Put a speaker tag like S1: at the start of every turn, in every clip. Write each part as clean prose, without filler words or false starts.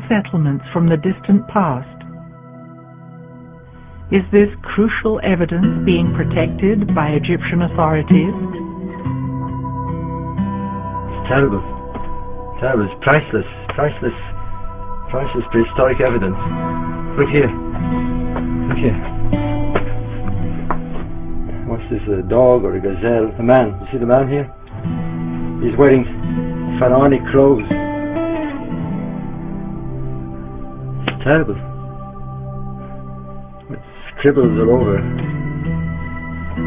S1: settlements from the distant past. Is this crucial evidence being protected by Egyptian authorities?
S2: It's terrible. Terrible. It's priceless. Priceless. Priceless prehistoric evidence. Look here. Look here. What's this? A dog or a gazelle? A man. You see the man here? He's wearing pharaonic clothes. It's terrible. With scribbles all over.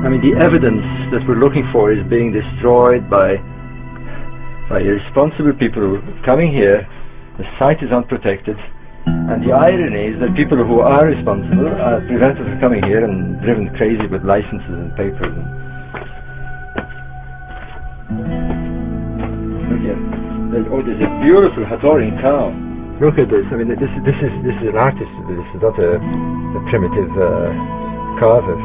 S2: I mean, the evidence that we're looking for is being destroyed by irresponsible people coming here. The site is unprotected, and the irony is that people who are responsible are prevented from coming here and driven crazy with licenses and papers. Look here. There's a beautiful Hatorian cow. Look at this. I mean, this is an artist. This is not a primitive carver.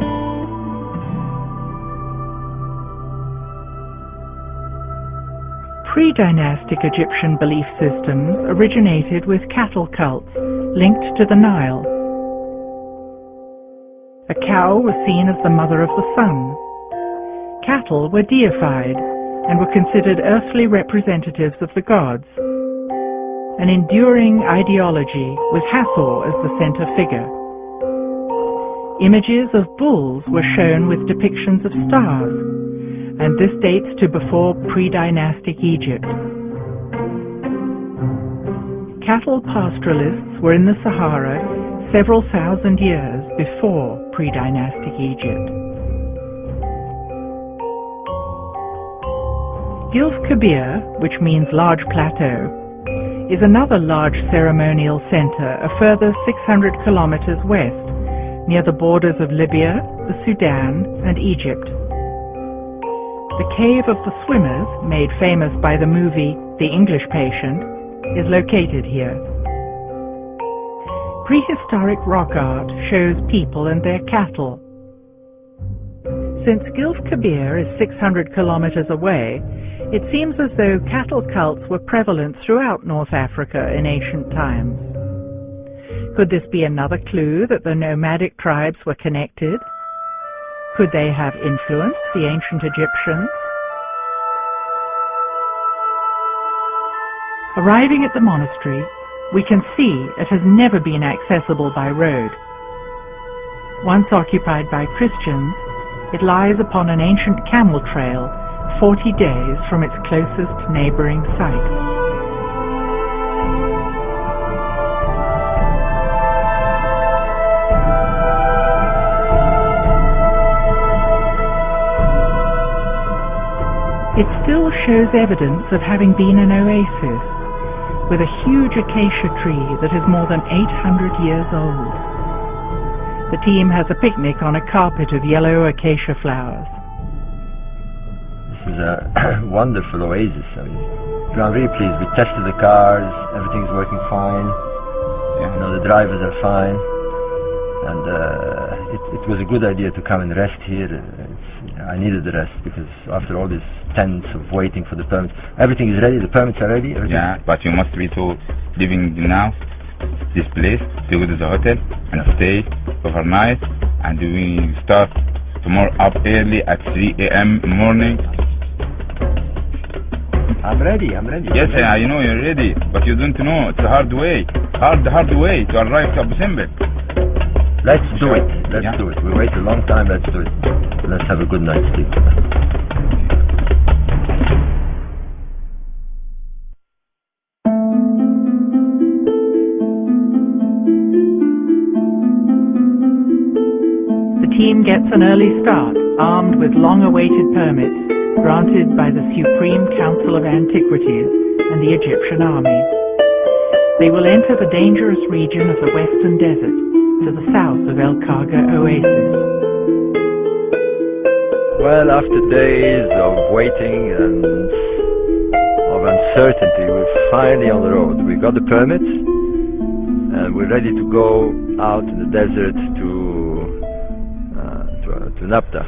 S1: Pre-dynastic Egyptian belief systems originated with cattle cults linked to the Nile. A cow was seen as the mother of the sun. Cattle were deified and were considered earthly representatives of the gods. An enduring ideology with Hathor as the center figure. Images of bulls were shown with depictions of stars, and this dates to before pre-dynastic Egypt. Cattle pastoralists were in the Sahara several thousand years before pre-dynastic Egypt. Gilf Kabir, which means large plateau, is another large ceremonial center a further 600 kilometers west, near the borders of Libya, the Sudan, and Egypt. The Cave of the Swimmers, made famous by the movie The English Patient, is located here. Prehistoric rock art shows people and their cattle. Since Gilf Kabir is 600 kilometers away, it seems as though cattle cults were prevalent throughout North Africa in ancient times. Could this be another clue that the nomadic tribes were connected? Could they have influenced the ancient Egyptians? Arriving at the monastery, we can see it has never been accessible by road. Once occupied by Christians, it lies upon an ancient camel trail 40 days from its closest neighboring site. It still shows evidence of having been an oasis, with a huge acacia tree that is more than 800 years old. The team has a picnic on a carpet of yellow acacia flowers.
S2: This is a wonderful oasis. I mean, I'm really pleased. We tested the cars, everything's working fine. Yeah. You know, the drivers are fine. And it was a good idea to come and rest here. I needed the rest because after all these tents of waiting for the permits, everything is ready, the permits are ready.
S3: Yeah, but you must be to leaving now this place to go to the hotel and stay overnight, and we start tomorrow up early at 3 a.m. morning.
S2: I'm ready.
S3: Yes, I know you're ready, but you don't know. It's a hard way to arrive to Abu Simbel.
S2: Let's do it. Let's do it. We wait a long time. Let's do it. Let's have a good night's sleep.
S1: The team gets an early start, armed with long-awaited permits granted by the Supreme Council of Antiquities and the Egyptian army. They will enter the dangerous region of the Western Desert, to the south of El Karga Oasis.
S2: Well, after days of waiting and of uncertainty, we're finally on the road. We got the permits and we're ready to go out in the desert to Nabta.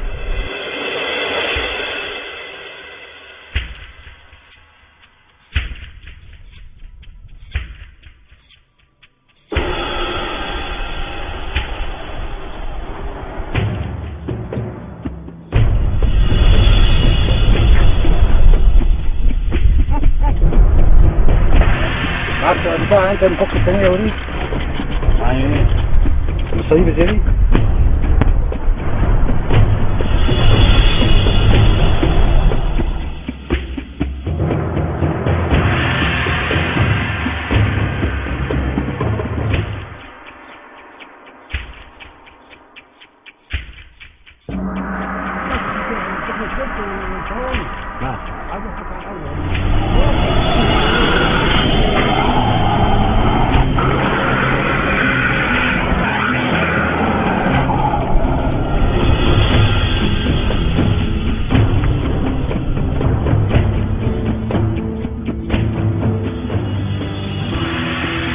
S4: بتاع انت نفك الثانية وريك يعني مصيبة زي دي.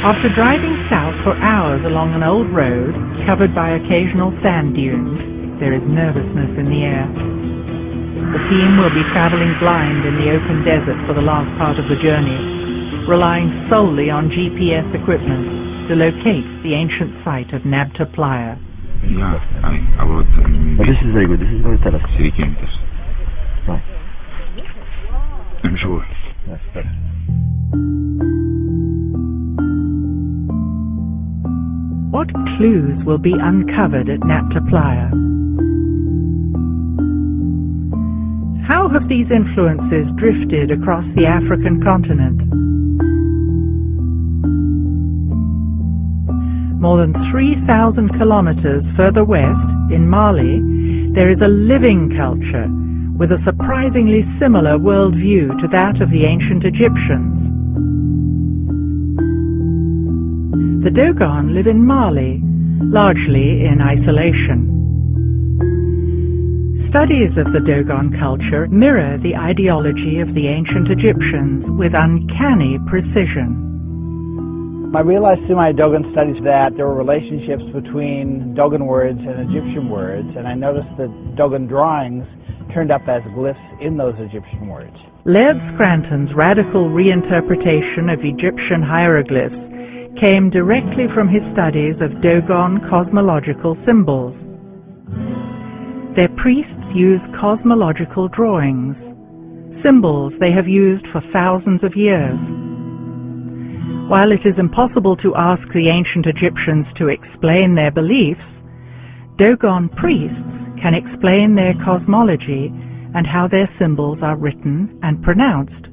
S1: After driving south for hours along an old road covered by occasional sand dunes, there is nervousness in the air. The team will be traveling blind in the open desert for the last part of the journey, relying solely on GPS equipment to locate the ancient site of Nabta Playa.
S3: Yeah, about
S2: But this is very good. This is going to tell us
S3: 3 kilometers.
S2: Right.
S3: I'm sure.
S2: Yes, sir.
S1: What clues will be uncovered at Nabta Playa? How have these influences drifted across the African continent? More than 3,000 kilometers further west, in Mali, there is a living culture with a surprisingly similar worldview to that of the ancient Egyptians. The Dogon live in Mali, largely in isolation. Studies of the Dogon culture mirror the ideology of the ancient Egyptians with uncanny precision.
S4: I realized through my Dogon studies that there were relationships between Dogon words and Egyptian words, and I noticed that Dogon drawings turned up as glyphs in those Egyptian words.
S1: Laird Scranton's radical reinterpretation of Egyptian hieroglyphs came directly from his studies of Dogon cosmological symbols. Their priests use cosmological drawings, symbols they have used for thousands of years. While it is impossible to ask the ancient Egyptians to explain their beliefs, Dogon priests can explain their cosmology and how their symbols are written and pronounced.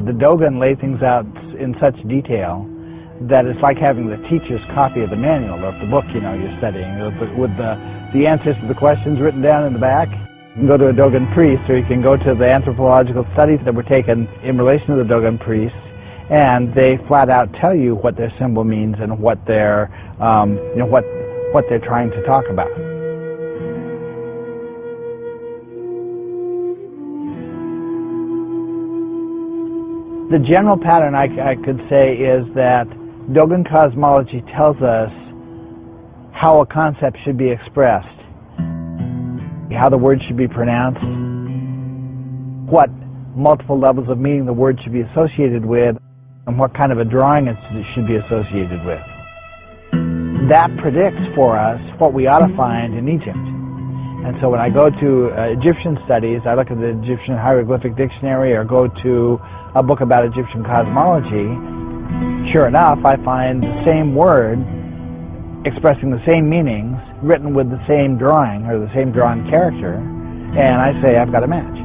S4: The Dogon lay things out in such detail that it's like having the teacher's copy of the manual of the book, you know, you're studying, with the answers to the questions written down in the back. You can go to a Dogon priest, or you can go to the anthropological studies that were taken in relation to the Dogon priests, and they flat out tell you what their symbol means and what they're, what they're trying to talk about. The general pattern I could say is that Dogon cosmology tells us how a concept should be expressed, how the word should be pronounced, what multiple levels of meaning the word should be associated with, and what kind of a drawing it should be associated with. That predicts for us what we ought to find in Egypt. And so when I go to Egyptian studies, I look at the Egyptian Hieroglyphic Dictionary or go to a book about Egyptian cosmology, sure enough, I find the same word expressing the same meanings, written with the same drawing or the same drawn character, and I say I've got a match.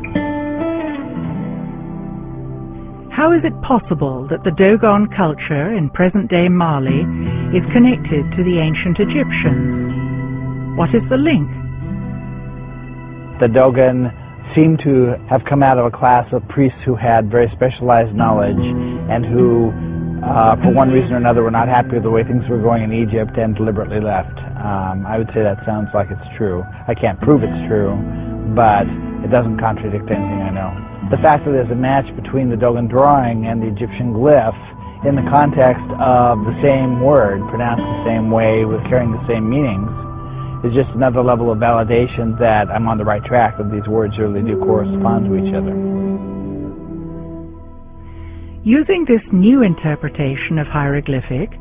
S1: How is it possible that the Dogon culture in present-day Mali is connected to the ancient Egyptians? What is the link?
S4: The Dogon seem to have come out of a class of priests who had very specialized knowledge and who, for one reason or another, were not happy with the way things were going in Egypt and deliberately left. I would say that sounds like it's true. I can't prove it's true, but it doesn't contradict anything I know. The fact that there's a match between the Dogon drawing and the Egyptian glyph in the context of the same word, pronounced the same way, with carrying the same meanings, is just another level of validation that I'm on the right track, that these words really do correspond to each other.
S1: Using this new interpretation of hieroglyphic,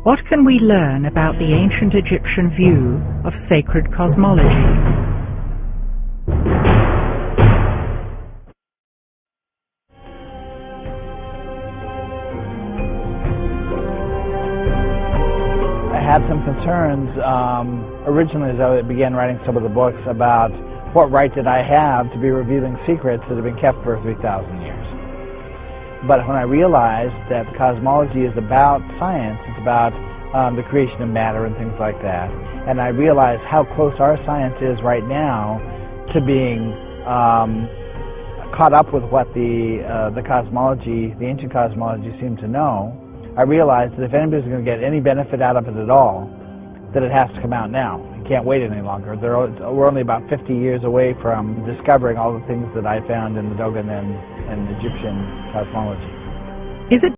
S1: what can we learn about the ancient Egyptian view of sacred cosmology?
S4: had some concerns originally as I began writing some of the books about what right did I have to be revealing secrets that have been kept for 3,000 years. But when I realized that cosmology is about science, it's about the creation of matter and things like that, and I realized how close our science is right now to being caught up with what the cosmology, the ancient cosmology seemed to know, I realized that if anybody's going to get any benefit out of it at all, that it has to come out now. You can't wait any longer. We're only about 50 years away from discovering all the things that I found in the Dogon and Egyptian cosmology.
S1: Is it